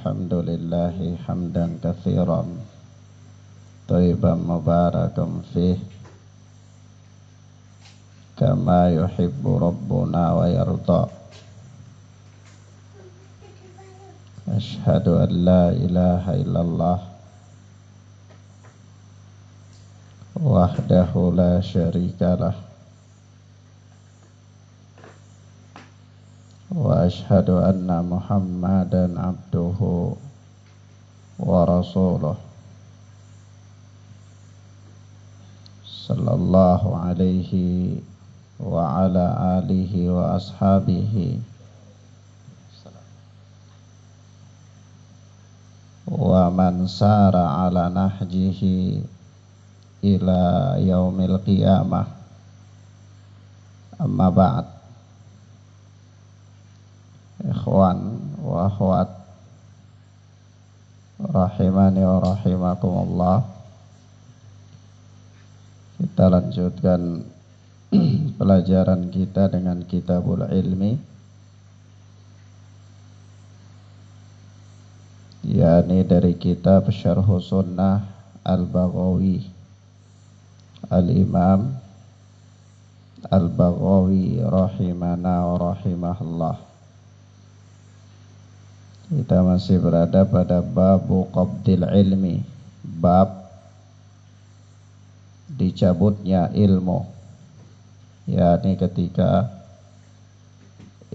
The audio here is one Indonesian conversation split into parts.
الحمد لله حمدا كثيرا طيبا مباركا فيه كما يحب ربنا ويرضى. أشهد أن لا إله إلا الله وحده لا شريك له وأشهد أن محمدا عبده ورسوله صلى الله عليه وعلى آله وأصحابه ومن سار على نهجه إلى يوم القيامة. أما بعد. Ikhwan wa akhwat rahimani wa rahimakumullah, kita lanjutkan pelajaran kita dengan Kitabul Ilmi, yakni dari kitab Syarh Sunnah Al-Baghawi, Al-Imam Al-Baghawi rahimana wa rahimahullah. Kita masih berada pada babu qabdil ilmi, bab dicabutnya ilmu, yakni ketika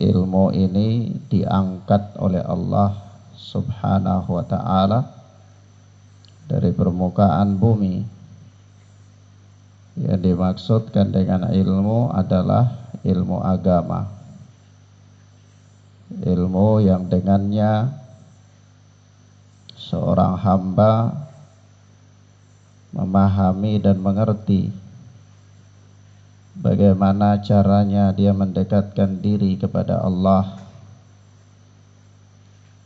ilmu ini diangkat oleh Allah subhanahu wa ta'ala dari permukaan bumi. Yang dimaksudkan dengan ilmu adalah ilmu agama, ilmu yang dengannya seorang hamba memahami dan mengerti bagaimana caranya dia mendekatkan diri kepada Allah,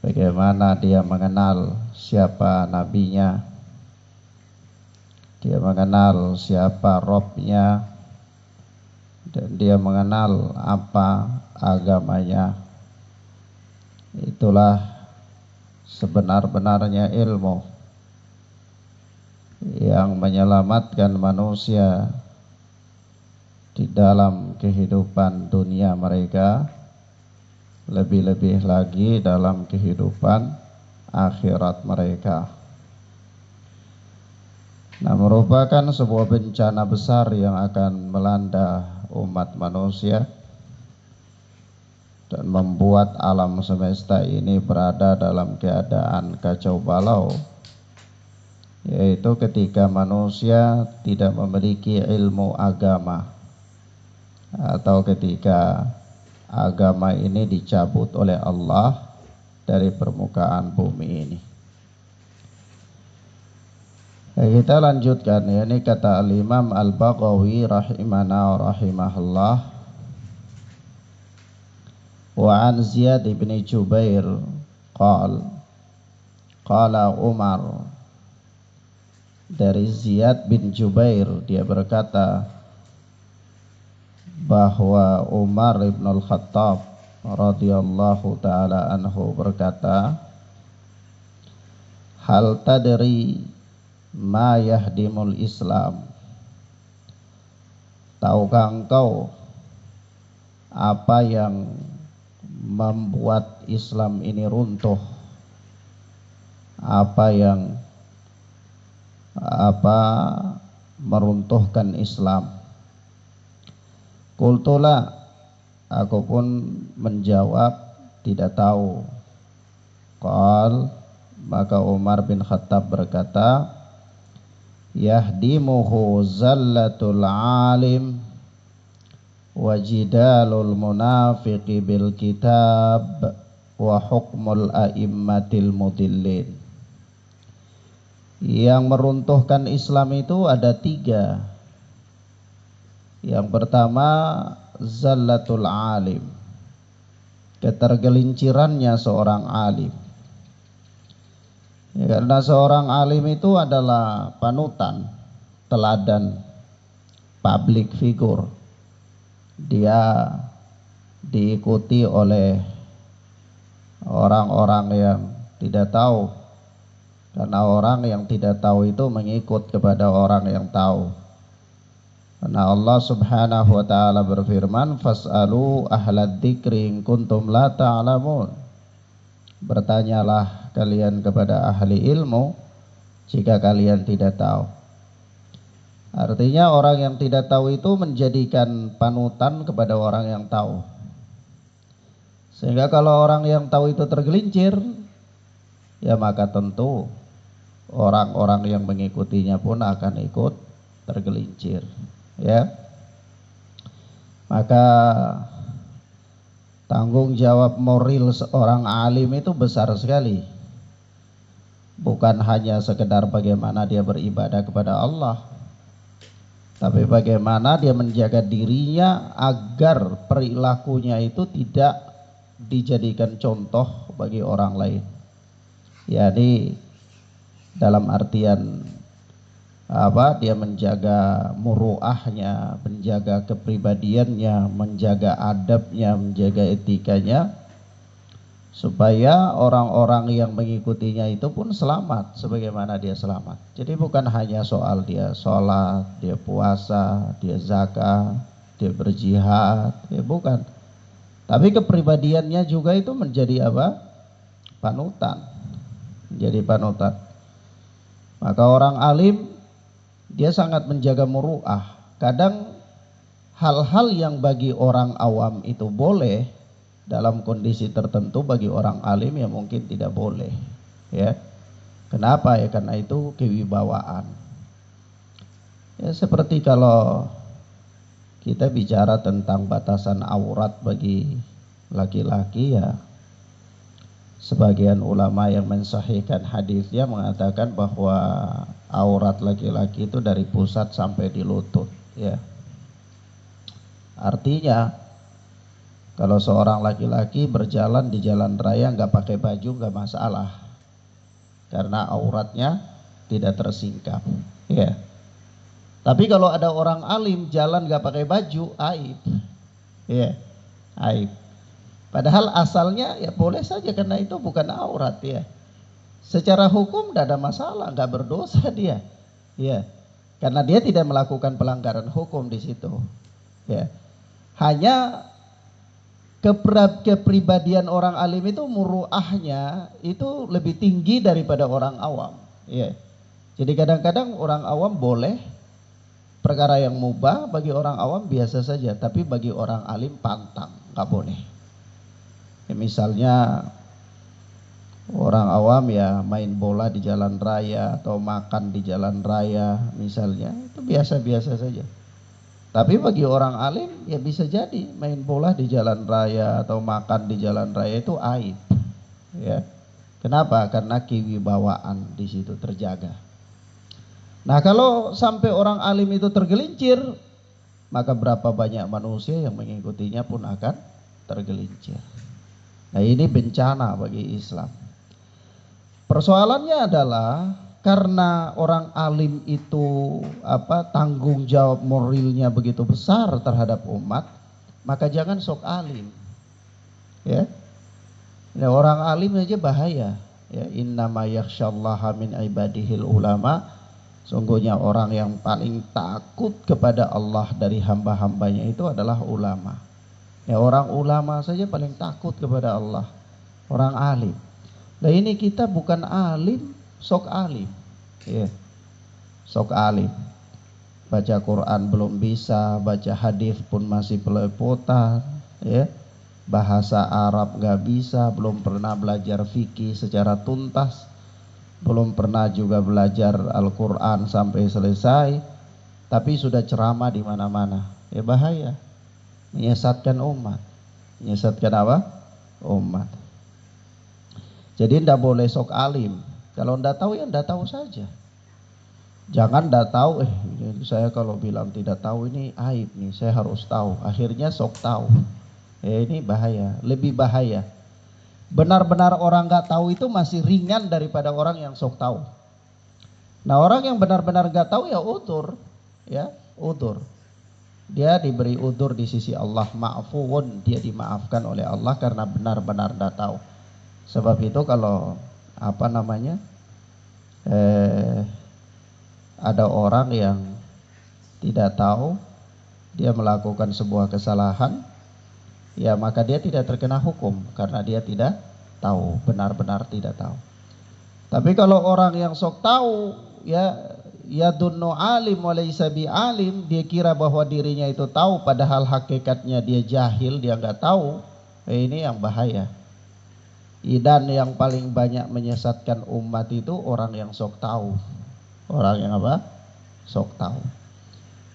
bagaimana dia mengenal siapa nabinya, dia mengenal siapa Robnya, dan dia mengenal apa agamanya. Itulah sebenar-benarnya ilmu yang menyelamatkan manusia di dalam kehidupan dunia mereka, lebih-lebih lagi dalam kehidupan akhirat mereka. Nah, merupakan sebuah bencana besar yang akan melanda umat manusia dan membuat alam semesta ini berada dalam keadaan kacau balau, yaitu ketika manusia tidak memiliki ilmu agama, atau ketika agama ini dicabut oleh Allah dari permukaan bumi ini. Kita lanjutkan, ya, ini kata Al-Imam Al-Baghawi rahimana wa rahimahullah. Wa an Ziyad bin Jubair qala Umar, dari Ziyad bin Jubair dia berkata bahwa Umar ibn al-Khattab radhiyallahu taala anhu berkata, hal tadri ma yahdimul Islam, tahukah engkau apa yang membuat Islam ini runtuh, apa yang meruntuhkan Islam? Qultula, aku pun menjawab tidak tahu. Qal, maka Umar bin Khattab berkata, yahdimuhu zallatul alim wa jidalul munafiqi bil kitab wa hukmul a'immatil mudillin. Yang meruntuhkan Islam itu ada tiga. Yang pertama, zallatul alim, ketergelincirannya seorang alim. Ya, karena seorang alim itu adalah panutan, teladan, public figure. Dia diikuti oleh orang-orang yang tidak tahu. Karena orang yang tidak tahu itu mengikut kepada orang yang tahu. Karena Allah Subhanahu wa taala berfirman, "Fas'alu ahlad dzikri in kuntum la ta'lamun." Bertanyalah kalian kepada ahli ilmu jika kalian tidak tahu. Artinya orang yang tidak tahu itu menjadikan panutan kepada orang yang tahu. Sehingga kalau orang yang tahu itu tergelincir, ya maka tentu orang-orang yang mengikutinya pun akan ikut tergelincir. Ya, maka tanggung jawab moral seorang alim itu besar sekali. Bukan hanya sekedar bagaimana dia beribadah kepada Allah, tapi bagaimana dia menjaga dirinya agar perilakunya itu tidak dijadikan contoh bagi orang lain. Yani dalam artian dia menjaga muruahnya, menjaga kepribadiannya, menjaga adabnya, menjaga etikanya, supaya orang-orang yang mengikutinya itu pun selamat sebagaimana dia selamat. Jadi bukan hanya soal dia sholat, dia puasa, dia zakat, dia berjihad, ya bukan. Tapi kepribadiannya juga itu menjadi panutan, menjadi panutan. Maka orang alim dia sangat menjaga muruah. Kadang hal-hal yang bagi orang awam itu boleh, dalam kondisi tertentu bagi orang alim ya mungkin tidak boleh. Ya, kenapa ya? Karena itu kewibawaan. Ya seperti kalau kita bicara tentang batasan aurat bagi laki-laki, ya sebagian ulama yang mensahihkan hadisnya mengatakan bahwa aurat laki-laki itu dari pusat sampai di lutut, ya. Artinya kalau seorang laki-laki berjalan di jalan raya nggak pakai baju nggak masalah, karena auratnya tidak tersingkap, ya. Tapi kalau ada orang alim jalan nggak pakai baju, aib, ya, aib. Padahal asalnya ya boleh saja karena itu bukan aurat, ya. Secara hukum tidak ada masalah, nggak berdosa dia, ya, karena dia tidak melakukan pelanggaran hukum di situ, ya. Hanya kepribadian orang alim itu muruahnya itu lebih tinggi daripada orang awam, ya. Jadi kadang-kadang orang awam boleh perkara yang mubah, bagi orang awam biasa saja, tapi bagi orang alim pantang, nggak boleh. Ya, misalnya orang awam ya main bola di jalan raya atau makan di jalan raya misalnya, itu biasa-biasa saja. Tapi bagi orang alim ya bisa jadi main bola di jalan raya atau makan di jalan raya itu aib, ya. Kenapa? Karena kewibawaan di situ terjaga. Nah, kalau sampai orang alim itu tergelincir, maka berapa banyak manusia yang mengikutinya pun akan tergelincir. Nah, ini bencana bagi Islam. Persoalannya adalah karena orang alim itu tanggung jawab moralnya begitu besar terhadap umat, maka jangan sok alim, ya. Nah, orang alim aja bahaya, ya. Innama yakhsyallaha min ibadihil ulama. Sungguhnya orang yang paling takut kepada Allah dari hamba-hambanya itu adalah ulama. Ya, orang ulama saja paling takut kepada Allah, orang alim. Nah, ini kita bukan alim, sok alim, ya. Sok alim. Baca Quran belum bisa, baca hadis pun masih belepotan, ya. Bahasa Arab nggak bisa, belum pernah belajar fikih secara tuntas, belum pernah juga belajar Al-Quran sampai selesai, tapi sudah ceramah di mana-mana. Ya bahaya. Menyesatkan umat. Menyesatkan apa? Umat. Jadi tidak boleh sok alim. Kalau tidak tahu ya tidak tahu saja. Jangan tidak tahu, saya kalau bilang tidak tahu ini aib nih, saya harus tahu. Akhirnya sok tahu. Ini bahaya, lebih bahaya. Benar-benar orang nggak tahu itu masih ringan daripada orang yang sok tahu. Nah, orang yang benar-benar nggak tahu ya udzur, ya udzur. Dia diberi udzur di sisi Allah, ma'fuun, dia dimaafkan oleh Allah karena benar-benar tidak tahu. Sebab itu kalau apa namanya, ada orang yang tidak tahu, dia melakukan sebuah kesalahan, ya maka dia tidak terkena hukum karena dia tidak tahu, benar-benar tidak tahu. Tapi kalau orang yang sok tahu, ya dunnu alim wa laysa bi alim, dia kira bahwa dirinya itu tahu padahal hakikatnya dia jahil, dia nggak tahu. Ini yang bahaya. Dan yang paling banyak menyesatkan umat itu orang yang sok tahu. Orang yang apa? Sok tahu.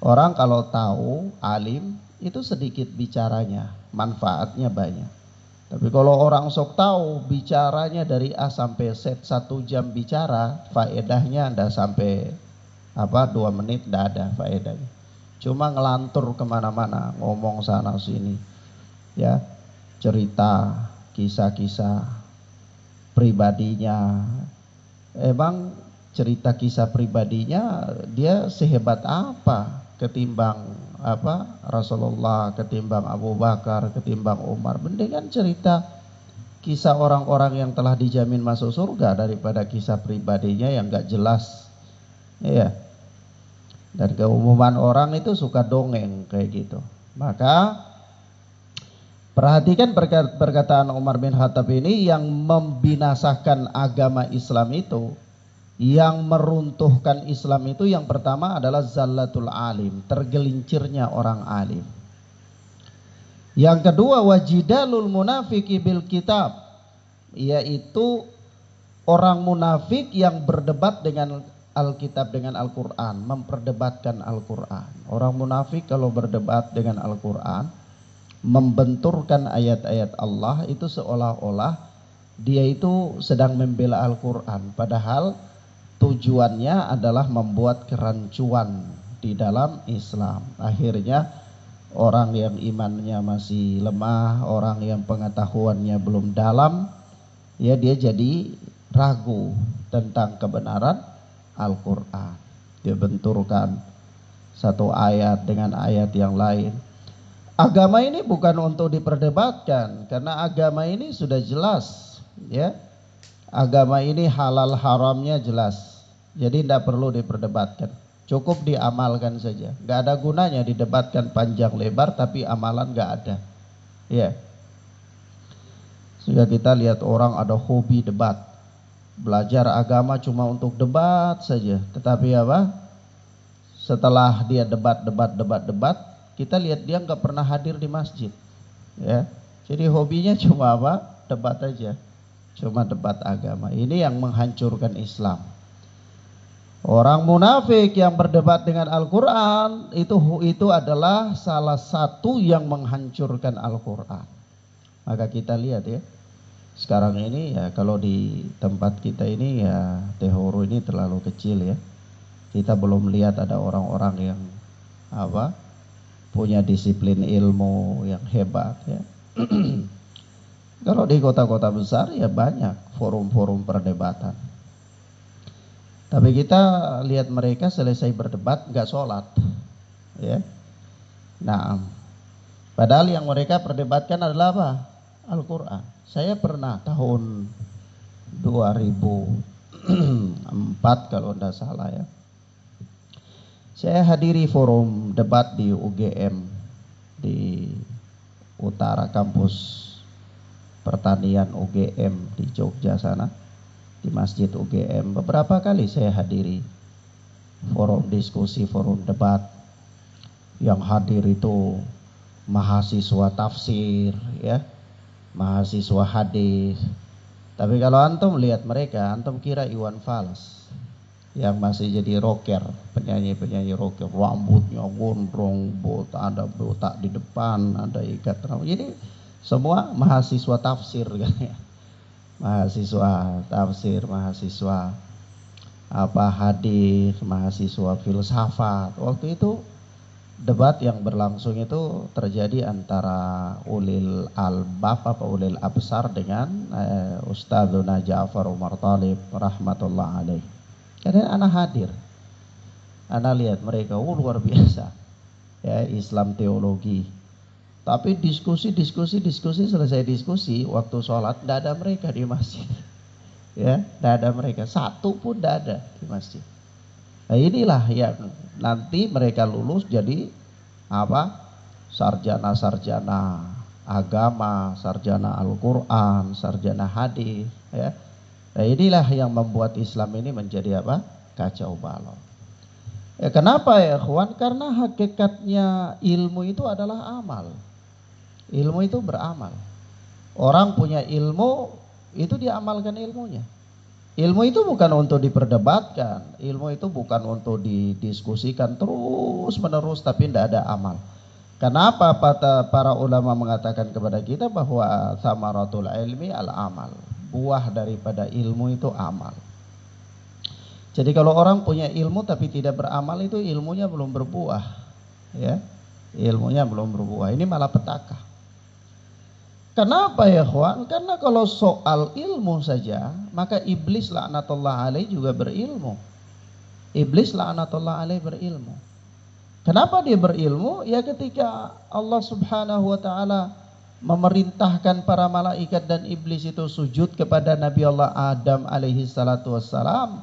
Orang kalau tahu, alim, itu sedikit bicaranya, manfaatnya banyak. Tapi kalau orang sok tahu, bicaranya dari A sampai Z, 1 jam bicara, faedahnya ndak sampai 2 menit, ndak ada faedahnya. Cuma ngelantur kemana-mana, ngomong sana sini, ya, cerita, kisah-kisah pribadinya. Emang cerita kisah pribadinya dia sehebat apa ketimbang Rasulullah, ketimbang Abu Bakar, ketimbang Umar? Mendingan cerita kisah orang-orang yang telah dijamin masuk surga daripada kisah pribadinya yang gak jelas. Iya. Dan keumuman orang itu suka dongeng kayak gitu. Maka perhatikan perkataan Umar bin Khattab ini, yang membinasakan agama Islam itu, yang meruntuhkan Islam itu, yang pertama adalah zallatul alim, tergelincirnya orang alim. Yang kedua, wajidalul munafiki bil kitab, yaitu orang munafik yang berdebat dengan Alkitab, dengan Al-Quran, memperdebatkan Al-Quran. Orang munafik kalau berdebat dengan Al-Quran, membenturkan ayat-ayat Allah, itu seolah-olah dia itu sedang membela Al-Quran, padahal tujuannya adalah membuat kerancuan di dalam Islam. Akhirnya orang yang imannya masih lemah, orang yang pengetahuannya belum dalam, ya dia jadi ragu tentang kebenaran Al-Quran. Dia benturkan satu ayat dengan ayat yang lain. Agama ini bukan untuk diperdebatkan, karena agama ini sudah jelas, ya. Agama ini halal haramnya jelas. Jadi tidak perlu diperdebatkan, cukup diamalkan saja. Gak ada gunanya didebatkan panjang lebar tapi amalan gak ada. Ya. Sehingga kita lihat orang ada hobi debat, belajar agama cuma untuk debat saja. Tetapi setelah dia debat, kita lihat dia nggak pernah hadir di masjid. Ya. Jadi hobinya cuma debat aja, cuma debat agama. Ini yang menghancurkan Islam. Orang munafik yang berdebat dengan Al-Quran itu adalah salah satu yang menghancurkan Al-Quran. Maka kita lihat ya, sekarang ini ya, kalau di tempat kita ini ya, Tehoro ini terlalu kecil ya. Kita belum lihat ada orang-orang yang punya disiplin ilmu yang hebat ya. Kalau di kota-kota besar ya banyak forum-forum perdebatan. Tapi kita lihat mereka selesai berdebat nggak sholat, ya. Nah, padahal yang mereka perdebatkan adalah apa? Al-Quran. Saya pernah tahun 2004 kalau tidak salah ya. Saya hadiri forum debat di UGM, di utara kampus pertanian UGM di Jogja sana. Di Masjid UGM beberapa kali saya hadiri forum diskusi, forum debat. Yang hadir itu mahasiswa tafsir ya, mahasiswa hadis. Tapi kalau antum lihat mereka, antum kira Iwan Fals yang masih jadi rocker, penyanyi rocker, rambutnya gondrong, ada botak di depan, ada ikat rambut. Jadi semua mahasiswa tafsir kan ya. Mahasiswa tafsir, mahasiswa hadis, mahasiswa filsafat. Waktu itu debat yang berlangsung itu terjadi antara ulil albab ulil absar dengan Ustadzuna Ja'far Umar Thalib rahmatullah alaih. Karena anak hadir, anak lihat mereka luar biasa ya, Islam teologi. Tapi diskusi selesai diskusi, waktu sholat tidak ada mereka di masjid. Ya, tidak ada mereka, satu pun tidak ada di masjid. Nah, inilah yang nanti mereka lulus jadi apa? Sarjana-sarjana agama, sarjana Al-Quran, sarjana hadis. Ya. Nah, inilah yang membuat Islam ini menjadi apa? Kacau balau. Ya, kenapa ya kawan? Karena hakikatnya ilmu itu adalah amal. Ilmu itu beramal. Orang punya ilmu itu dia amalkan ilmunya. Ilmu itu bukan untuk diperdebatkan, ilmu itu bukan untuk didiskusikan terus menerus tapi tidak ada amal. Kenapa para ulama mengatakan kepada kita bahwa samaratul ilmi al amal, buah daripada ilmu itu amal. Jadi kalau orang punya ilmu tapi tidak beramal itu ilmunya belum berbuah, ya, ilmunya belum berbuah. Ini malah petaka. Kenapa ya kawan? Karena kalau soal ilmu saja, maka iblis laknatullah alaih juga berilmu. Iblis laknatullah alaih berilmu. Kenapa dia berilmu? Ya ketika Allah subhanahu wa ta'ala memerintahkan para malaikat dan iblis itu sujud kepada Nabi Allah Adam alaihi salatu wassalam,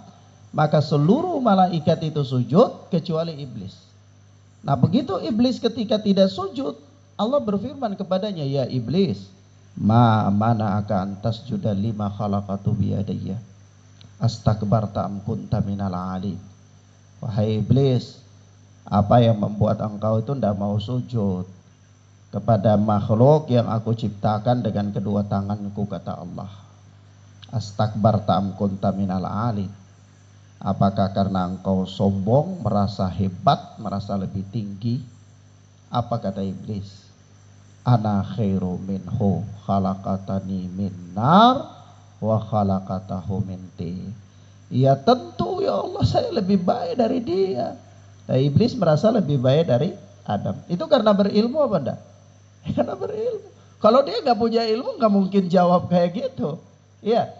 maka seluruh malaikat itu sujud kecuali iblis. Nah begitu iblis ketika tidak sujud, Allah berfirman kepadanya, ya iblis, ma mana'aka an tasjuda lima khalaqatu biyadayya astakbarta am kunta minal alim. Wahai iblis, apa yang membuat engkau itu tidak mau sujud kepada makhluk yang aku ciptakan dengan kedua tanganku, kata Allah. Astakbarta am kunta minal alim. Apakah karena engkau sombong, merasa hebat, merasa lebih tinggi? Apa kata iblis? Ana khairu minhu khalaqatani min nar wa khalaqatahu min tin. Ya tentu ya Allah, saya lebih baik dari dia. Nah, iblis merasa lebih baik dari Adam. Itu karena berilmu apa enggak? Karena berilmu. Kalau dia nggak punya ilmu nggak mungkin jawab kayak gitu. Ya,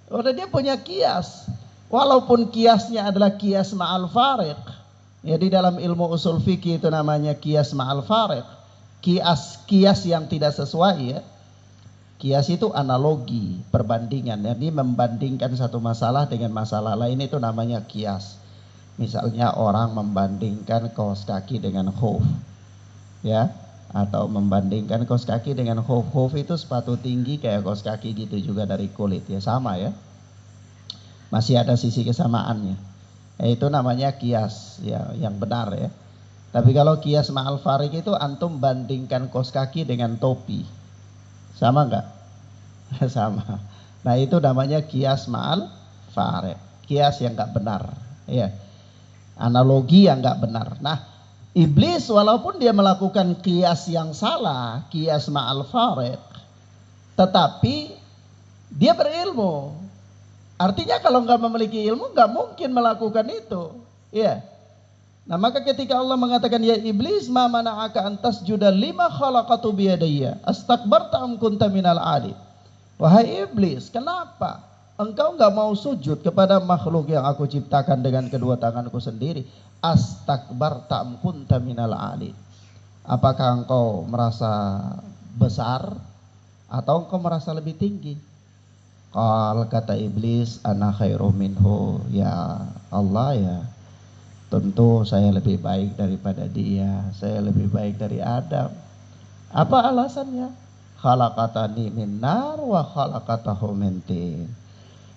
karena dia punya kias. Walaupun kiasnya adalah kias ma'al fariq. Ya, di dalam ilmu usul fikih itu namanya kias ma'al fariq. Kias yang tidak sesuai ya. Kias itu analogi, perbandingan. Jadi membandingkan satu masalah dengan masalah lain itu namanya kias. Misalnya orang membandingkan kaos kaki dengan khuf. Ya, atau membandingkan kaos kaki dengan khuf. Khuf itu sepatu tinggi kayak kaos kaki gitu juga dari kulit ya, sama ya. Masih ada sisi kesamaannya. Itu namanya kias ya, yang benar ya. Tapi kalau kias ma'al fariq itu antum bandingkan kaos kaki dengan topi. Sama enggak? Sama. Nah, itu namanya kias ma'al fariq. Kias yang enggak benar. Ya. Analogi yang enggak benar. Nah, iblis walaupun dia melakukan kias yang salah, kias ma'al fariq, tetapi dia berilmu. Artinya kalau nggak memiliki ilmu nggak mungkin melakukan itu. Ya. Nah maka ketika Allah mengatakan ya iblis ma mana'aka an tasjuda lima khalaqatu biyadayya astakbarta am kunta minal alim. Wahai iblis, kenapa engkau nggak mau sujud kepada makhluk yang aku ciptakan dengan kedua tanganku sendiri? Astakbarta am kunta minal alim. Apakah engkau merasa besar atau engkau merasa lebih tinggi? Qal, kata iblis, ana khairu minhu, ya Allah ya tentu saya lebih baik daripada dia, saya lebih baik dari Adam. Apa alasannya? Khalaqatani min nar wa khalaqatahu min tin.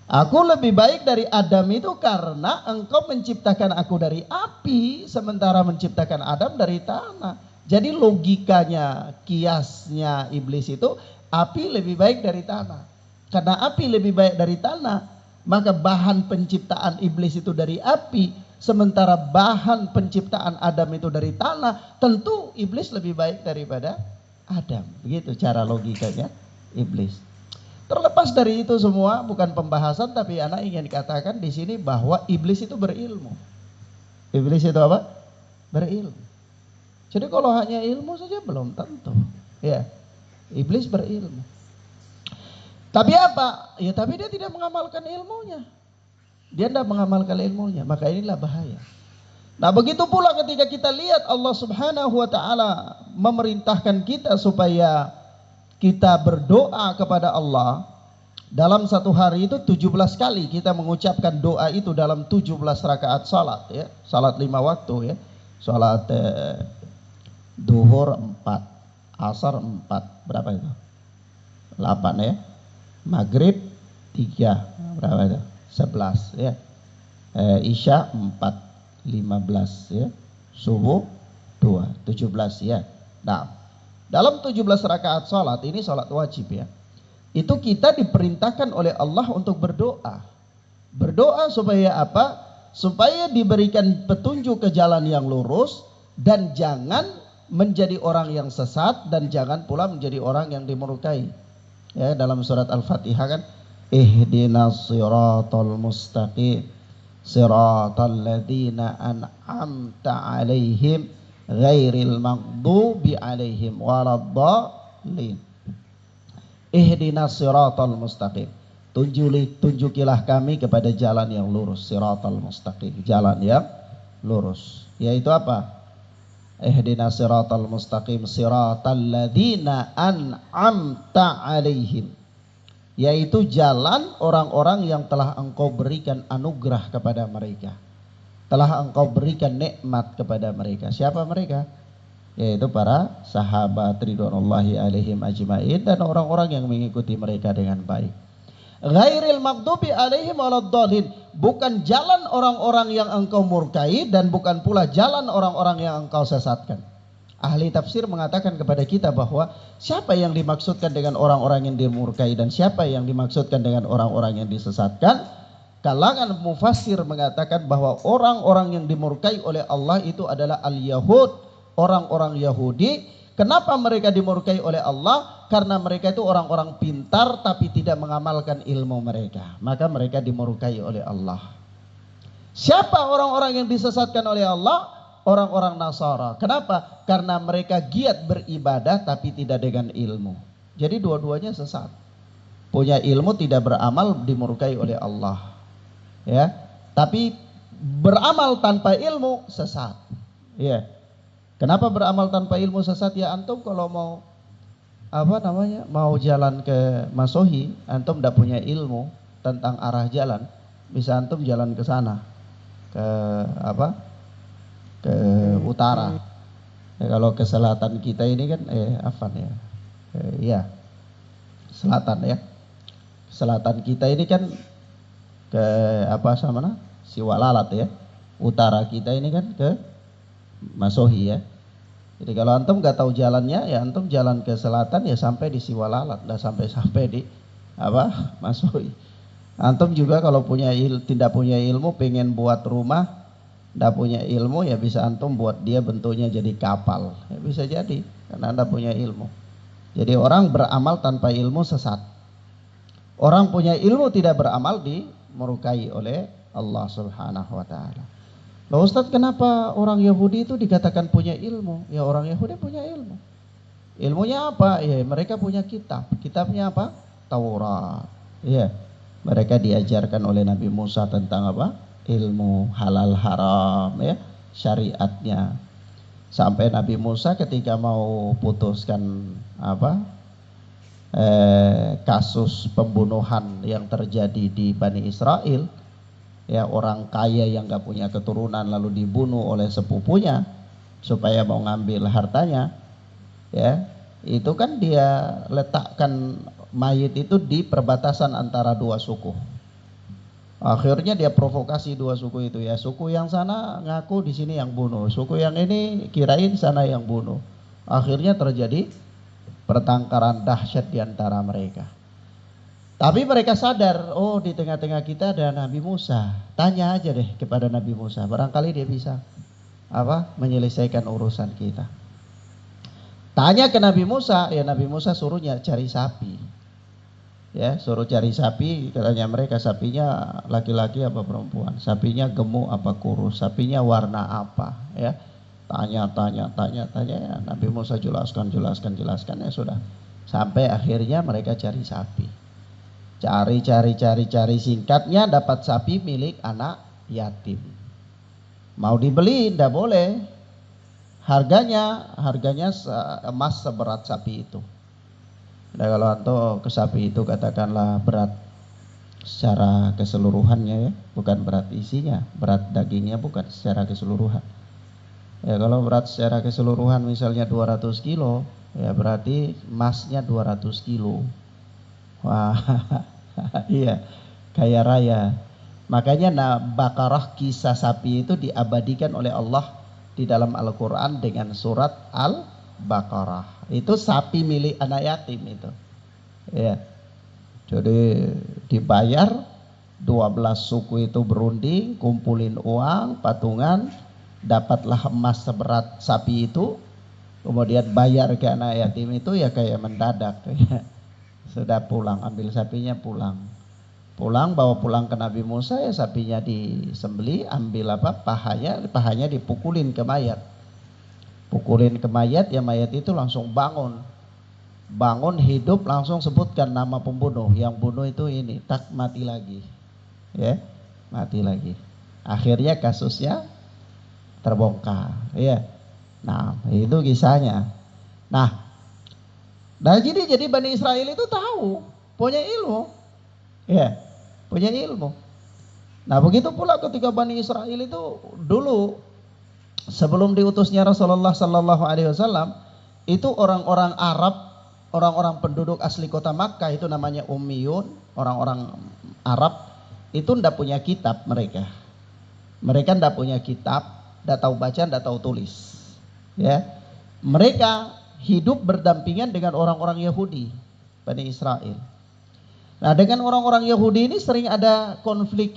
Aku lebih baik dari Adam itu karena engkau menciptakan aku dari api sementara menciptakan Adam dari tanah. Jadi logikanya, kiasnya iblis itu api lebih baik dari tanah. Karena api lebih baik dari tanah, maka bahan penciptaan iblis itu dari api, sementara bahan penciptaan Adam itu dari tanah, tentu iblis lebih baik daripada Adam. Begitu cara logikanya iblis. Terlepas dari itu semua, bukan pembahasan, tapi anak ingin katakan di sini bahwa iblis itu berilmu. Iblis itu apa? Berilmu. Jadi kalau hanya ilmu saja belum tentu. Ya, iblis berilmu. Tapi apa? Ya tapi dia tidak mengamalkan ilmunya. Dia tidak mengamalkan ilmunya. Maka inilah bahaya. Nah begitu pula ketika kita lihat Allah subhanahu wa ta'ala memerintahkan kita supaya kita berdoa kepada Allah. Dalam satu hari itu 17 kali kita mengucapkan doa itu dalam 17 rakaat salat ya. Salat 5 waktu ya. Salat duhur 4, asar 4, berapa itu? 8 ya. Maghrib 3, berapa itu? 11 ya. Isya 4, 15 ya. Subuh 2, 17 ya. Nah, dalam 17 rakaat salat ini salat wajib ya. Itu kita diperintahkan oleh Allah untuk berdoa. Berdoa supaya apa? Supaya diberikan petunjuk ke jalan yang lurus dan jangan menjadi orang yang sesat dan jangan pula menjadi orang yang dimurkai. Ya, dalam surat Al-Fatihah kan, ihdinas siratal mustaqim siratal ladzina an'amta 'alaihim ghairil maghdubi 'alaihim waladdallin. Ihdinas siratal mustaqim. Tunjukilah kami kepada jalan yang lurus. Siratal mustaqim, jalan yang lurus. Yaitu apa? Ihdinas siratal mustaqim siratal ladzina an'amta 'alaihim. Yaitu jalan orang-orang yang telah engkau berikan anugerah kepada mereka. Telah engkau berikan nikmat kepada mereka. Siapa mereka? Yaitu para sahabat ridwanullahi alaihim ajma'in dan orang-orang yang mengikuti mereka dengan baik. Ghairil maghdubi alaihim waladdallin, bukan jalan orang-orang yang engkau murkai dan bukan pula jalan orang-orang yang engkau sesatkan. Ahli tafsir mengatakan kepada kita bahwa siapa yang dimaksudkan dengan orang-orang yang dimurkai dan siapa yang dimaksudkan dengan orang-orang yang disesatkan. Kalangan mufassir mengatakan bahwa orang-orang yang dimurkai oleh Allah itu adalah al-Yahud, orang-orang Yahudi. Kenapa mereka dimurkai oleh Allah? Karena mereka itu orang-orang pintar tapi tidak mengamalkan ilmu mereka. Maka mereka dimurkai oleh Allah. Siapa orang-orang yang disesatkan oleh Allah? Orang-orang Nasara. Kenapa? Karena mereka giat beribadah tapi tidak dengan ilmu. Jadi dua-duanya sesat. Punya ilmu tidak beramal dimurkai oleh Allah. Ya, tapi beramal tanpa ilmu sesat. Ya. Kenapa beramal tanpa ilmu sesat? Ya antum kalau mau mau jalan ke Masohi, antum tidak punya ilmu tentang arah jalan, bisa antum jalan ke sana, ke ke utara. Ya, kalau ke selatan kita ini kan selatan ya. Selatan kita ini kan ke Siwalalat ya. Utara kita ini kan ke Masohi ya. Jadi kalau antum nggak tahu jalannya, ya antum jalan ke selatan ya sampai di Siwalalat, dah sampai di Masohi. Antum juga kalau tidak punya ilmu, pengen buat rumah, tidak punya ilmu, ya bisa antum buat dia bentuknya jadi kapal, ya bisa jadi karena anda punya ilmu. Jadi orang beramal tanpa ilmu sesat. Orang punya ilmu tidak beramal dimurkai oleh Allah Subhanahu wa taala. Loh Ustaz, kenapa orang Yahudi itu dikatakan punya ilmu? Ya orang Yahudi punya ilmu. Ilmunya apa? Ya mereka punya kitab. Kitabnya apa? Taurat. Ya. Mereka diajarkan oleh Nabi Musa tentang apa? Ilmu halal haram ya, syariatnya. Sampai Nabi Musa ketika mau putuskan kasus pembunuhan yang terjadi di Bani Israel, ya orang kaya yang gak punya keturunan lalu dibunuh oleh sepupunya supaya mau ngambil hartanya, ya itu kan dia letakkan mayit itu di perbatasan antara dua suku. Akhirnya dia provokasi dua suku itu, ya suku yang sana ngaku di sini yang bunuh, suku yang ini kirain sana yang bunuh. Akhirnya terjadi pertengkaran dahsyat di antara mereka. Tapi mereka sadar, oh di tengah-tengah kita ada Nabi Musa. Tanya aja deh kepada Nabi Musa, barangkali dia bisa menyelesaikan urusan kita. Tanya ke Nabi Musa, ya Nabi Musa suruhnya cari sapi. Ya, suruh cari sapi, katanya mereka sapinya laki-laki apa perempuan, sapinya gemuk apa kurus, sapinya warna apa, ya. Tanya ya. Nabi Musa jelaskan ya sudah. Sampai akhirnya mereka cari sapi. Cari singkatnya dapat sapi milik anak yatim. Mau dibeli tidak boleh. Harganya emas seberat sapi itu. Nah, kalau anto ke sapi itu katakanlah berat secara keseluruhannya ya, bukan berat isinya, berat dagingnya bukan secara keseluruhan. Ya kalau berat secara keseluruhan misalnya 200 kilo, ya berarti emasnya 200 kilo. Wah, iya, kaya raya. Makanya Baqarah, kisah sapi itu diabadikan oleh Allah di dalam Al-Quran dengan surat Al-Baqarah. Itu sapi milik anak yatim itu. Ya, jadi dibayar 12 suku itu berunding, kumpulin uang, patungan, dapatlah emas seberat sapi itu, kemudian bayar ke anak yatim itu ya kayak mendadak. Sudah pulang, ambil sapinya pulang. Pulang, bawa pulang ke Nabi Musa, ya sapinya disembeli, ambil pahanya dipukulin ke mayat. Pukulin ke mayat, ya mayat itu langsung bangun. Bangun hidup, langsung sebutkan nama pembunuh. Yang bunuh itu ini, tak mati lagi. Ya, mati lagi. Akhirnya kasusnya terbongkar, ya. Nah, itu kisahnya. Nah, jadi Bani Israel itu tahu, punya ilmu. Ya, punya ilmu. Nah, begitu pula ketika Bani Israel itu dulu sebelum diutusnya Rasulullah Sallallahu Alaihi Wasallam, itu orang-orang Arab, orang-orang penduduk asli kota Makkah itu namanya Ummiyun, orang-orang Arab itu ndak punya kitab mereka. Mereka ndak punya kitab, ndak tahu baca, ndak tahu tulis. Ya, mereka hidup berdampingan dengan orang-orang Yahudi, Bani Israel. Nah, dengan orang-orang Yahudi ini sering ada konflik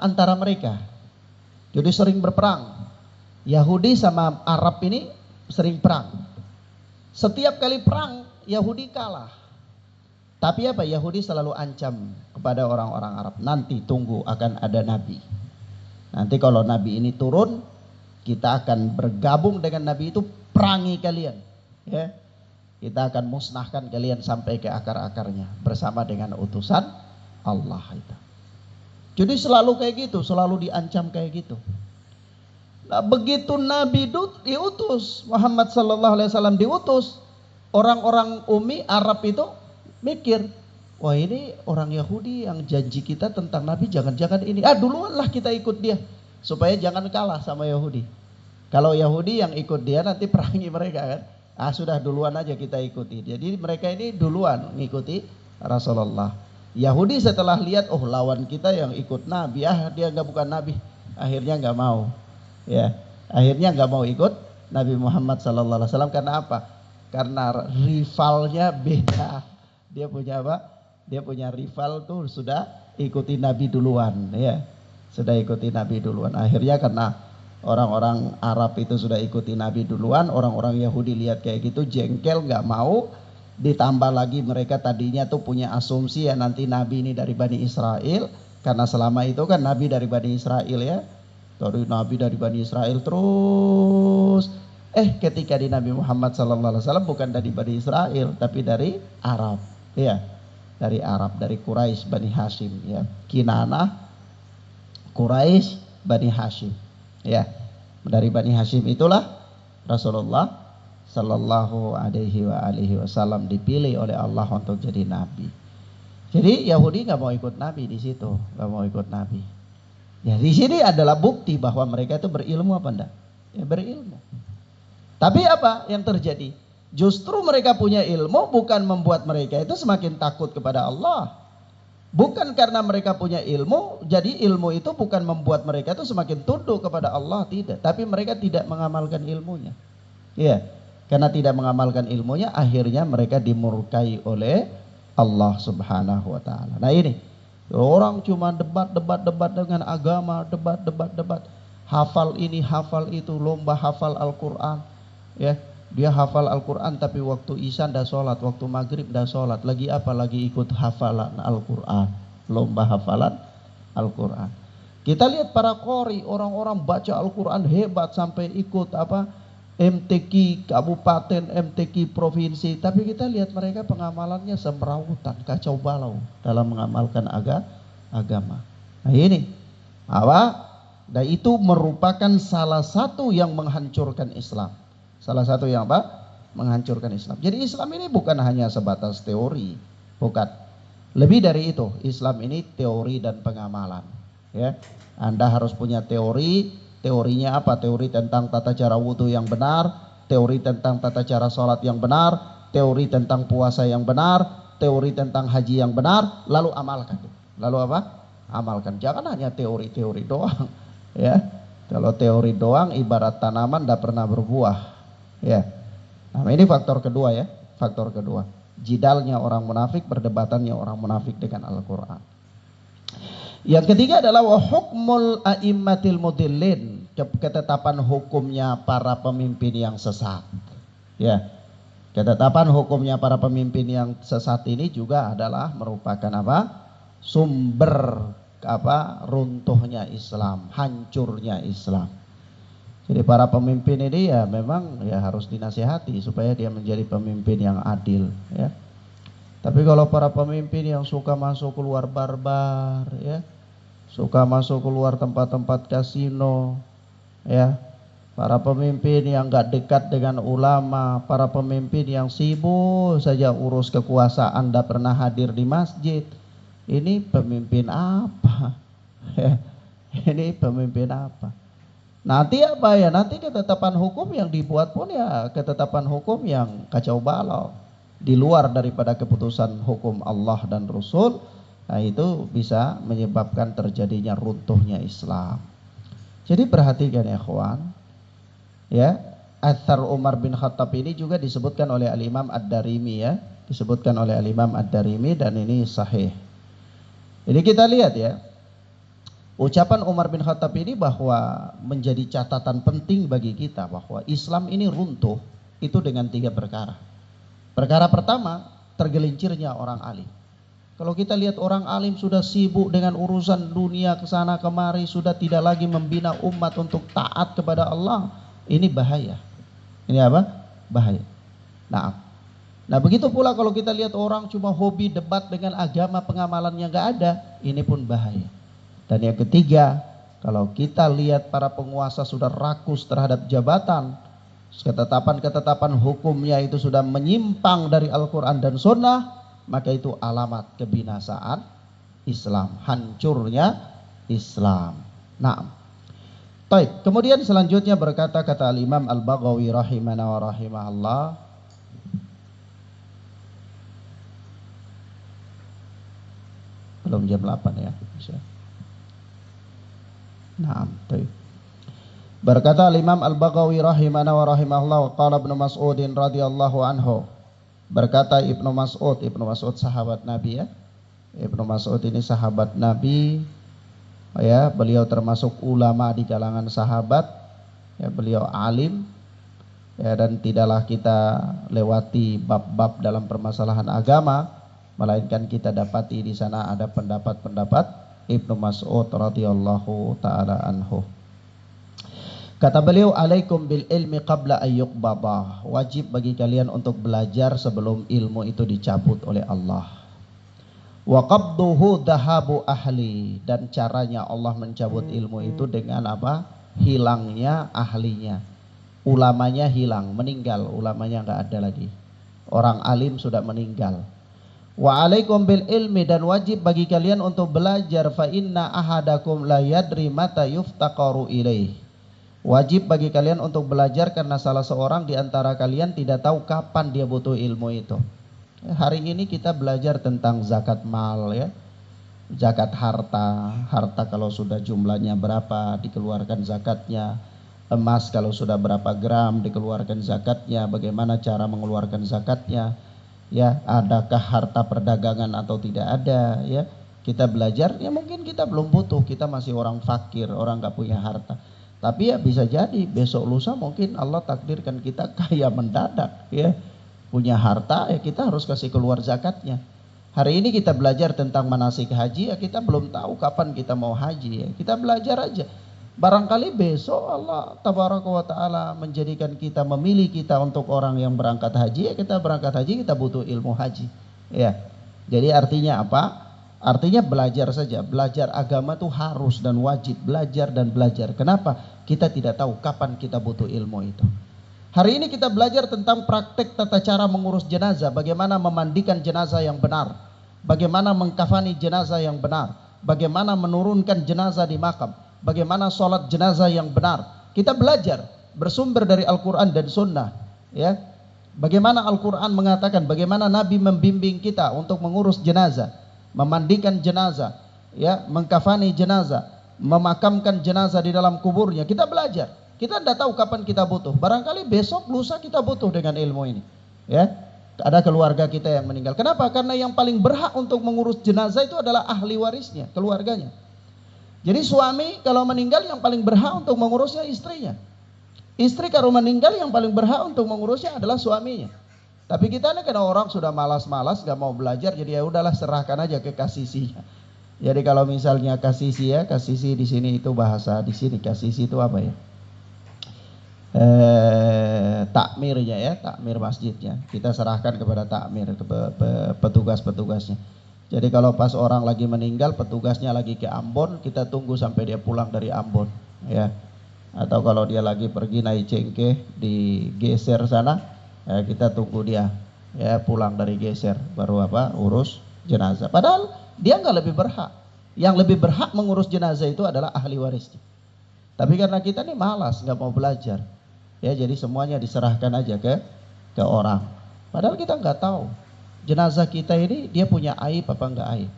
antara mereka. Jadi sering berperang. Yahudi sama Arab ini sering perang. Setiap kali perang Yahudi kalah. Tapi Yahudi selalu ancam kepada orang-orang Arab, nanti tunggu akan ada nabi. Nanti kalau nabi ini turun, kita akan bergabung dengan nabi itu, perangi kalian. Ya. Kita akan musnahkan kalian sampai ke akar-akarnya bersama dengan utusan Allah itu. Jadi selalu kayak gitu, selalu diancam kayak gitu. Nah, begitu Nabi diutus, Muhammad sallallahu alaihi wasallam diutus, orang-orang Ummi Arab itu mikir, wah ini orang Yahudi yang janji kita tentang Nabi, jangan-jangan ini, duluanlah kita ikut dia supaya jangan kalah sama Yahudi. Kalau Yahudi yang ikut dia nanti perangi mereka kan. Sudah duluan aja kita ikuti. Jadi mereka ini duluan ngikuti Rasulullah. Yahudi setelah lihat, lawan kita yang ikut Nabi, dia bukan Nabi, akhirnya nggak mau. Ya, akhirnya nggak mau ikut Nabi Muhammad SAW. Karena apa? Karena rivalnya beda. Dia punya Dia punya rival tuh sudah ikuti Nabi duluan. Ya, sudah ikuti Nabi duluan. Akhirnya karena orang-orang Arab itu sudah ikuti Nabi duluan, orang-orang Yahudi lihat kayak gitu jengkel, nggak mau. Ditambah lagi mereka tadinya tuh punya asumsi ya nanti Nabi ini dari Bani Israel, karena selama itu kan Nabi dari Bani Israel ya, dari Nabi dari Bani Israel terus. Ketika di Nabi Muhammad SAW bukan dari Bani Israel tapi dari Arab, ya, dari Arab, dari Quraisy Bani Hashim, ya, Kinanah, Quraisy Bani Hashim. Ya, dari Bani Hashim itulah Rasulullah Sallallahu Alaihi Wasallam dipilih oleh Allah untuk jadi nabi. Jadi Yahudi nggak mau ikut nabi di situ, nggak mau ikut nabi. Ya di sini adalah bukti bahwa mereka itu berilmu apa enggak? Ya berilmu. Tapi apa yang terjadi? Justru mereka punya ilmu bukan membuat mereka itu semakin takut kepada Allah. Bukan karena mereka punya ilmu, jadi ilmu itu bukan membuat mereka itu semakin tunduk kepada Allah, tidak. Tapi mereka tidak mengamalkan ilmunya. Ya, karena tidak mengamalkan ilmunya, akhirnya mereka dimurkai oleh Allah Subhanahu wa Ta'ala. Nah ini, orang cuma debat dengan agama, debat. Hafal ini, hafal itu, lomba hafal Al-Quran. Ya. Dia hafal Al-Quran tapi waktu isya ndak sholat, waktu maghrib ndak sholat. Lagi apa? Lagi ikut hafalan Al-Quran, lomba hafalan Al-Quran. Kita lihat para qori, orang-orang baca Al-Quran hebat sampai ikut MTQ kabupaten, MTQ provinsi. Tapi kita lihat mereka pengamalannya semrawutan, kacau balau dalam mengamalkan agama. Nah ini dan itu merupakan salah satu yang menghancurkan Islam. Salah satu yang Menghancurkan Islam. Jadi Islam ini bukan hanya sebatas teori, bukan. Lebih dari itu, Islam ini teori dan pengamalan. Ya, Anda harus punya teori. Teorinya apa? Teori tentang tata cara wudhu yang benar, teori tentang tata cara sholat yang benar, teori tentang puasa yang benar, teori tentang haji yang benar, lalu amalkan. Lalu apa? Amalkan. Jangan hanya teori-teori doang. Ya, kalau teori doang ibarat tanaman tidak pernah berbuah. Ya. Nah, ini faktor kedua ya, faktor kedua. Jidalnya orang munafik, perdebatannya orang munafik dengan Al-Quran. Yang ketiga adalah wa hukmul a'immatil mudillin, ketetapan hukumnya para pemimpin yang sesat. Ya, ketetapan hukumnya para pemimpin yang sesat ini juga adalah merupakan apa? Sumber runtuhnya Islam, hancurnya Islam. Jadi para pemimpin ini ya memang ya harus dinasihati supaya dia menjadi pemimpin yang adil ya. Tapi kalau para pemimpin yang suka masuk keluar barbar ya, suka masuk keluar tempat-tempat kasino ya, para pemimpin yang gak dekat dengan ulama, para pemimpin yang sibuk saja urus kekuasaan, tidak pernah hadir di masjid, ini pemimpin apa? Ya, ini pemimpin apa? Nanti apa ya? Nanti ketetapan hukum yang dibuat pun ya ketetapan hukum yang kacau balau, di luar daripada keputusan hukum Allah dan Rasul. Nah, itu bisa menyebabkan terjadinya runtuhnya Islam. Jadi perhatikan ya kawan, ya, Athar Umar bin Khattab ini juga disebutkan oleh Al-Imam Ad-Darimi ya, disebutkan oleh Al-Imam Ad-Darimi dan ini sahih. Jadi kita lihat ya, ucapan Umar bin Khattab ini bahwa menjadi catatan penting bagi kita bahwa Islam ini runtuh itu dengan 3 perkara. Perkara pertama, tergelincirnya orang alim. Kalau kita lihat orang alim sudah sibuk dengan urusan dunia kesana kemari, sudah tidak lagi membina umat untuk taat kepada Allah, ini bahaya. Ini apa? Bahaya. Nah begitu pula kalau kita lihat orang cuma hobi debat dengan agama, pengamalannya nggak ada, ini pun bahaya. Dan yang ketiga, kalau kita lihat para penguasa sudah rakus terhadap jabatan, ketetapan-ketetapan hukumnya itu sudah menyimpang dari Al-Quran dan Sunnah, maka itu alamat kebinasaan Islam, hancurnya Islam. Nah, kemudian selanjutnya berkata kata Al-Imam Al-Baghawi rahimana wa rahimahullah, belum jam 8 ya. Nah, berkata Imam Al-Baghawi rahimana wa rahimahullah, qala Ibnu Mas'ud radhiyallahu anhu, berkata Ibnu Mas'ud sahabat Nabi ya. Ibnu Mas'ud ini sahabat Nabi ya, beliau termasuk ulama di kalangan sahabat ya, beliau alim ya, dan tidaklah kita lewati bab-bab dalam permasalahan agama, melainkan kita dapati di sana ada pendapat-pendapat Ibnu Mas'ud radhiyallahu taala anhu. Kata beliau, alaikum bil ilmi qabla ayyuqbada, wajib bagi kalian untuk belajar sebelum ilmu itu dicabut oleh Allah. Wa qabduhu dhahabu ahli, dan caranya Allah mencabut ilmu itu dengan apa? Hilangnya ahlinya. Ulamanya hilang, meninggal, ulamanya enggak ada lagi. Orang alim sudah meninggal. Wa alaikum bil ilmi, dan wajib bagi kalian untuk belajar, fa inna ahadakum la yadri mata yuftaqaru ilaih. Wajib bagi kalian untuk belajar karena salah seorang di antara kalian tidak tahu kapan dia butuh ilmu itu. Hari ini kita belajar tentang zakat mal ya. Zakat harta. Harta kalau sudah jumlahnya berapa dikeluarkan zakatnya. Emas kalau sudah berapa gram dikeluarkan zakatnya. Bagaimana cara mengeluarkan zakatnya. Ya, adakah harta perdagangan atau tidak ada ya. Kita belajar, ya mungkin kita belum butuh, kita masih orang fakir, orang gak punya harta. Tapi ya bisa jadi besok lusa mungkin Allah takdirkan kita kaya mendadak ya. Punya harta ya kita harus kasih keluar zakatnya. Hari ini kita belajar tentang manasik haji ya, kita belum tahu kapan kita mau haji ya. Kita belajar aja. Barangkali besok Allah tabaraka wa ta'ala menjadikan kita, memilih kita untuk orang yang berangkat haji ya, kita berangkat haji, kita butuh ilmu haji ya. Jadi artinya apa? Artinya belajar saja. Belajar agama itu harus dan wajib, belajar dan belajar. Kenapa? Kita tidak tahu kapan kita butuh ilmu itu. Hari ini kita belajar tentang praktek tata cara mengurus jenazah, bagaimana memandikan jenazah yang benar, bagaimana mengkafani jenazah yang benar, bagaimana menurunkan jenazah di makam, bagaimana sholat jenazah yang benar. Kita belajar bersumber dari Al-Quran dan Sunnah, ya. Bagaimana Al-Quran mengatakan, bagaimana Nabi membimbing kita untuk mengurus jenazah, memandikan jenazah, ya, mengkafani jenazah, memakamkan jenazah di dalam kuburnya. Kita belajar. Kita tidak tahu kapan kita butuh. Barangkali besok, lusa kita butuh dengan ilmu ini. Ya, ada keluarga kita yang meninggal. Kenapa? Karena yang paling berhak untuk mengurus jenazah itu adalah ahli warisnya, keluarganya. Jadi suami kalau meninggal yang paling berhak untuk mengurusnya istrinya. Istri kalau meninggal yang paling berhak untuk mengurusnya adalah suaminya. Tapi kita ini karena orang sudah malas-malas, gak mau belajar, jadi ya udahlah serahkan aja ke kasisinya. Jadi kalau misalnya kasisi, ya, kasisi di sini itu bahasa di sini kasisi itu apa ya? Takmirnya, ya, takmir masjidnya. Kita serahkan kepada takmir, ke petugas-petugasnya. Jadi kalau pas orang lagi meninggal, petugasnya lagi ke Ambon, kita tunggu sampai dia pulang dari Ambon, ya. Atau kalau dia lagi pergi naik cengkeh digeser sana, ya, kita tunggu dia, ya, pulang dari geser, baru urus jenazah. Padahal dia nggak lebih berhak. Yang lebih berhak mengurus jenazah itu adalah ahli warisnya. Tapi karena kita nih malas, nggak mau belajar, ya, jadi semuanya diserahkan aja ke orang. Padahal kita nggak tahu jenazah kita ini dia punya aib apa nggak aib.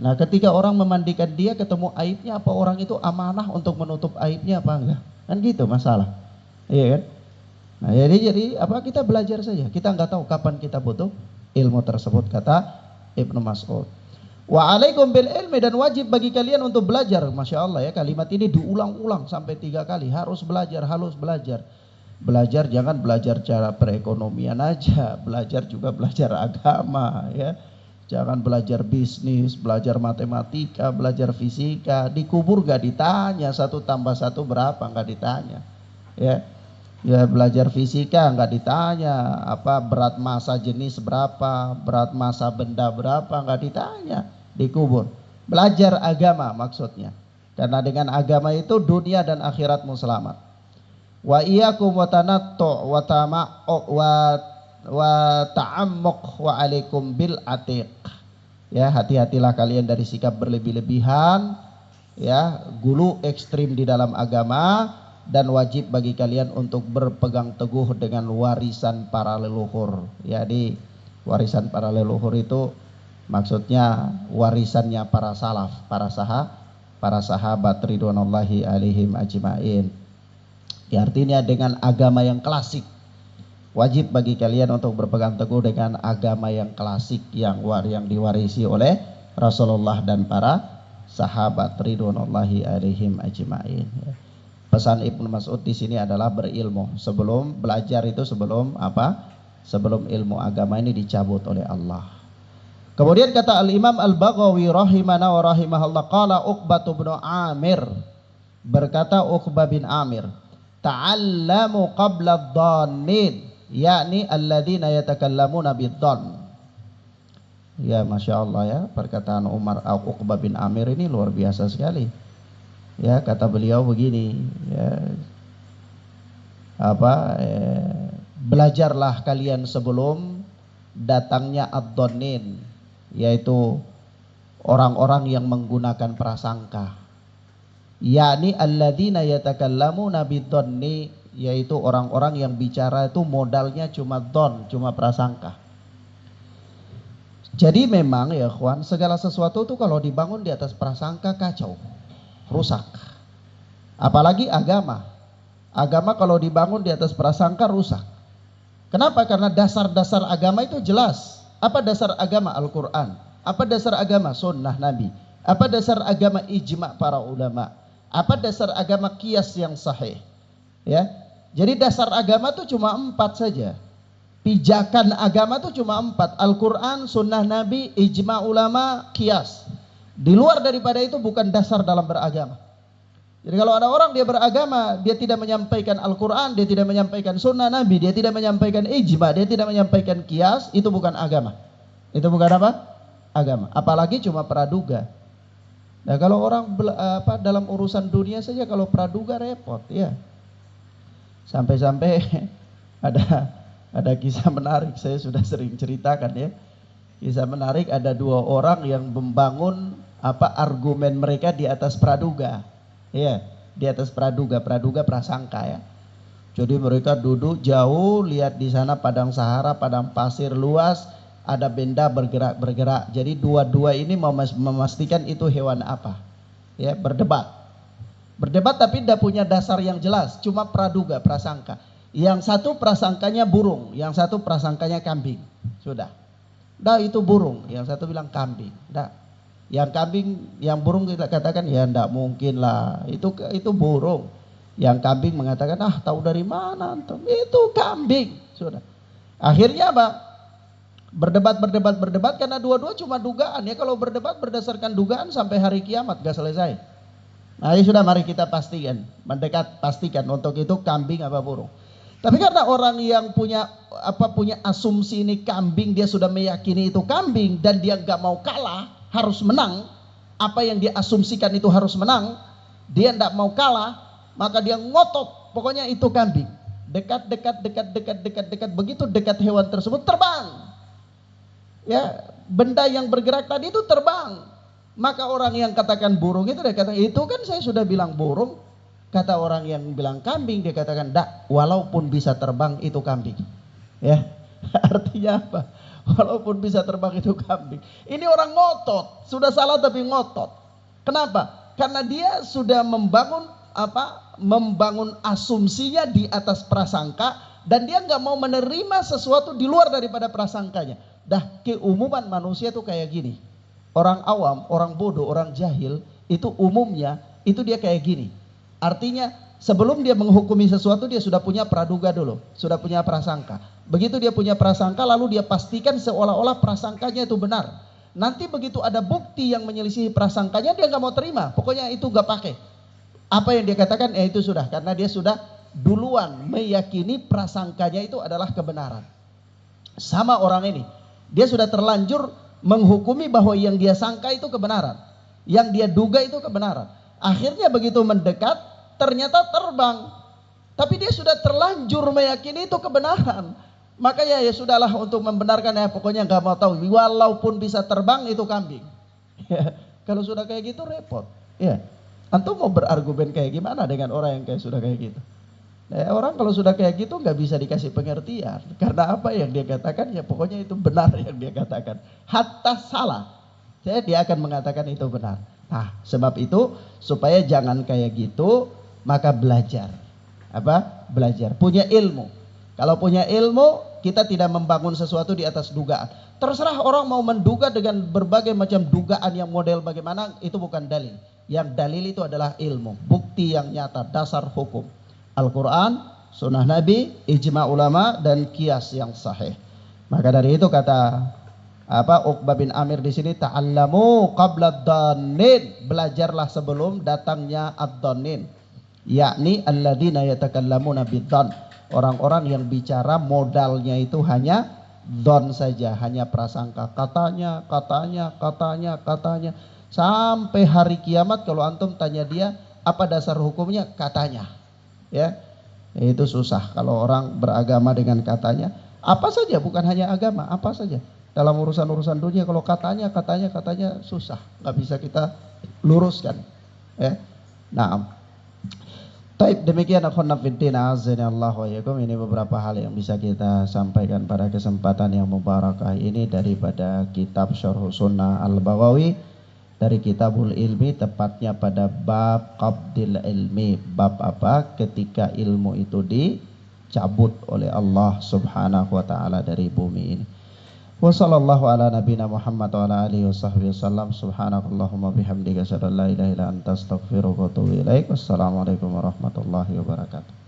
Nah, ketika orang memandikan dia ketemu aibnya, apa orang itu amanah untuk menutup aibnya apa enggak? Kan gitu masalah. Iya kan? Nah, jadi kita belajar saja. Kita nggak tahu kapan kita butuh ilmu tersebut, kata Ibnu Mas'ud. Wa alaikum bil ilmi, dan wajib bagi kalian untuk belajar. Masya Allah, ya, kalimat ini diulang-ulang sampai 3 kali. Harus belajar, harus belajar. Belajar, jangan belajar cara perekonomian aja, belajar juga belajar agama, ya. Jangan belajar bisnis, belajar matematika, belajar fisika. Di kubur gak ditanya 1 tambah 1 berapa, gak ditanya. Ya, belajar fisika gak ditanya apa berat massa jenis berapa, berat massa benda berapa, gak ditanya di kubur. Belajar agama maksudnya. Karena dengan agama itu dunia dan akhiratmu selamat. Wa iyyakum wa tanattu wa ta'ammuq wa alaikum bil atiq. Ya, hati-hatilah kalian dari sikap berlebih-lebihan, ya, gulu ekstrim di dalam agama, dan wajib bagi kalian untuk berpegang teguh dengan warisan para leluhur. Ya, di warisan para leluhur itu maksudnya warisannya para salaf, para sahabat ridwanullahi alaihim ajmain. Ya, artinya dengan agama yang klasik. Wajib bagi kalian untuk berpegang teguh dengan agama yang klasik yang diwarisi oleh Rasulullah dan para sahabat ridwanullahi alaihim ajmain. Pesan Ibnu Mas'ud di sini adalah berilmu. Sebelum belajar itu sebelum ilmu agama ini dicabut oleh Allah. Kemudian kata Al-Imam Al-Baghawi rahimana wa rahimahullah, qala Uqbah bin Amir, berkata Uqbah bin Amir, ta'allamu qabla ad-dhannin, yakni alladzina yatakallamuna bid-dhann. Ya, Masya Allah, ya, perkataan Uqbah bin Amir ini luar biasa sekali. Ya, kata beliau begini, ya, belajarlah kalian sebelum datangnya ad-dhannin, yaitu orang-orang yang menggunakan prasangka. Yakni alladzina yatakallamuna bid-dhanni, yaitu orang-orang yang bicara itu modalnya cuma dhon, cuma prasangka. Jadi memang, ya kawan, segala sesuatu itu kalau dibangun di atas prasangka kacau, rusak. Apalagi agama. Agama kalau dibangun di atas prasangka rusak. Kenapa? Karena dasar-dasar agama itu jelas. Apa dasar agama? Al-Quran. Apa dasar agama? Sunnah Nabi. Apa dasar agama? Ijma' para ulama. Apa dasar agama? Qiyas yang sahih. Ya, jadi dasar agama itu cuma 4 saja. Pijakan agama itu cuma 4: Al-Quran, Sunnah Nabi, Ijma' ulama, Qiyas. Di luar daripada itu bukan dasar dalam beragama. Jadi kalau ada orang dia beragama, dia tidak menyampaikan Al-Quran, dia tidak menyampaikan Sunnah Nabi, dia tidak menyampaikan Ijma', dia tidak menyampaikan Qiyas, itu bukan agama. Itu bukan apa? Agama. Apalagi cuma praduga. Nah, kalau orang dalam urusan dunia saja kalau praduga repot, ya. Sampai-sampai Ada kisah menarik, saya sudah sering ceritakan ya. Kisah menarik, ada dua orang yang membangun argumen mereka di atas praduga. Ya, di atas praduga prasangka ya. Jadi mereka duduk jauh, lihat di sana padang Sahara, padang pasir luas, ada benda bergerak. Jadi dua-dua ini memastikan itu hewan apa. Ya, berdebat tapi tidak punya dasar yang jelas, cuma praduga, prasangka. Yang satu prasangkanya burung, yang satu prasangkanya kambing. Sudah. Itu burung, yang satu bilang kambing. Yang kambing, yang burung kita katakan ya tidak mungkin lah. Itu burung. Yang kambing mengatakan, tahu dari mana antum? Itu kambing. Sudah. Akhirnya apa? Berdebat karena dua-dua cuma dugaan ya. Kalau berdebat berdasarkan dugaan sampai hari kiamat gak selesai. Nah, ya sudah, mari kita pastikan untuk itu kambing apa burung. Tapi karena orang yang punya asumsi ini kambing, dia sudah meyakini itu kambing dan dia gak mau kalah, harus menang. Apa yang dia asumsikan itu harus menang, dia gak mau kalah, maka dia ngotot, pokoknya itu kambing. Dekat, begitu dekat hewan tersebut terbang. Ya, benda yang bergerak tadi itu terbang. Maka orang yang katakan burung itu dia katakan, itu kan saya sudah bilang burung. Kata orang yang bilang kambing, dia katakan, walaupun bisa terbang itu kambing. Ya, artinya apa? Walaupun bisa terbang itu kambing. Ini orang ngotot, sudah salah tapi ngotot. Kenapa? Karena dia sudah membangun asumsinya di atas prasangka, dan dia nggak mau menerima sesuatu di luar daripada prasangkanya. Keumuman manusia tuh kayak gini. Orang awam, orang bodoh, orang jahil, itu umumnya, itu dia kayak gini. Artinya sebelum dia menghukumi sesuatu, dia sudah punya praduga dulu, sudah punya prasangka. Begitu dia punya prasangka, lalu dia pastikan seolah-olah prasangkanya itu benar. Nanti begitu ada bukti yang menyelisihi prasangkanya, dia gak mau terima, pokoknya itu gak pakai. Apa yang dia katakan, itu sudah, karena dia sudah duluan meyakini prasangkanya itu adalah kebenaran. Sama orang ini, dia sudah terlanjur menghukumi bahwa yang dia sangka itu kebenaran, yang dia duga itu kebenaran. Akhirnya begitu mendekat, ternyata terbang. Tapi dia sudah terlanjur meyakini itu kebenaran. Makanya ya sudahlah, untuk membenarkan ya pokoknya nggak mau tahu. Walaupun bisa terbang itu kambing. Ya, kalau sudah kayak gitu repot. Ya, antum mau berargumen kayak gimana dengan orang yang kayak sudah kayak gitu? Nah, orang kalau sudah kayak gitu nggak bisa dikasih pengertian. Karena apa yang dia katakan ya pokoknya itu benar yang dia katakan. Hatta salah, dia akan mengatakan itu benar. Nah, sebab itu supaya jangan kayak gitu, maka belajar. Belajar. Punya ilmu. Kalau punya ilmu, kita tidak membangun sesuatu di atas dugaan. Terserah orang mau menduga dengan berbagai macam dugaan yang model bagaimana, itu bukan dalil. Yang dalil itu adalah ilmu, bukti yang nyata, dasar hukum. Al-Quran, sunnah Nabi, ijma ulama, dan kias yang sahih. Maka dari itu kata Uqbah bin Amir di sini, ta'allamu qabla ad-dhannin, belajarlah sebelum datangnya ad-dhannin, yakni alladzina yatakallamuna bid-dhann, orang-orang yang bicara modalnya itu hanya dhon saja, hanya prasangka, katanya, sampai hari kiamat kalau antum tanya dia apa dasar hukumnya, katanya. Ya, itu susah kalau orang beragama dengan katanya. Apa saja, bukan hanya agama, apa saja dalam urusan dunia, kalau katanya susah, nggak bisa kita luruskan. Ya, nah, demikian akhwana fiddin, azza Allah wa yakum. Ini beberapa hal yang bisa kita sampaikan pada kesempatan yang mubarakah ini daripada kitab Syarh Sunnah Al-Baghawi, dari Kitabul Ilmi, tepatnya pada bab qabdil ilmi, bab ketika ilmu itu dicabut oleh Allah Subhanahu wa taala dari bumi ini. Wa sallallahu ala nabiyina Muhammad wa ala alihi washabbihi wasallam. Subhanakallahumma bihamdika asyhadu an la ilaha illa anta astaghfiruka wa atubu ilaik. Wassalamualaikum warahmatullahi wabarakatuh.